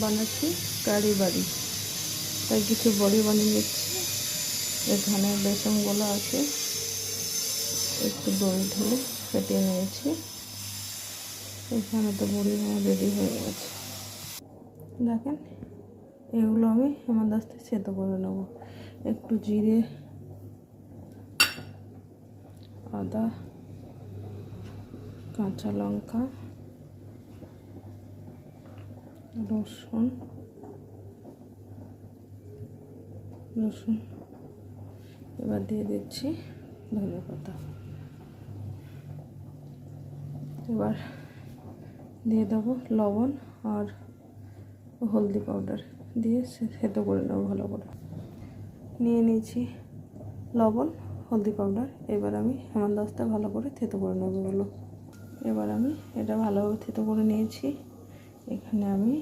বানাচ্ছি কারি বাড়ি, তাই কিছু বড়ি বানিয়ে নিচ্ছি। এখানে বেসন গোলা আছে, একটু দই ঢেলে ফেটিয়ে নিয়েছি। এখানে তো বড়ি আমার রেডি হয়ে গেছে। দেখেন, এগুলো আমি হেমাদাস্তে সেদ্ধ করে নেব। একটু জিরে, আদা, কাঁচা লঙ্কা, রসুন এবার দিয়ে দিচ্ছি ধনে পাতা। এবার দিয়ে দেবো লবণ আর হলদি পাউডার দিয়ে সেদ্ধ করে নেবো ভালো করে। নিয়ে নিয়েছি লবণ, হলদি পাউডার। এবার আমি হেমাদাস্তে ভালো করে থেতো করে নেবো এগুলো। এবার আমি এটা ভালোভাবে থেতো করে নিয়েছি। এখানে আমি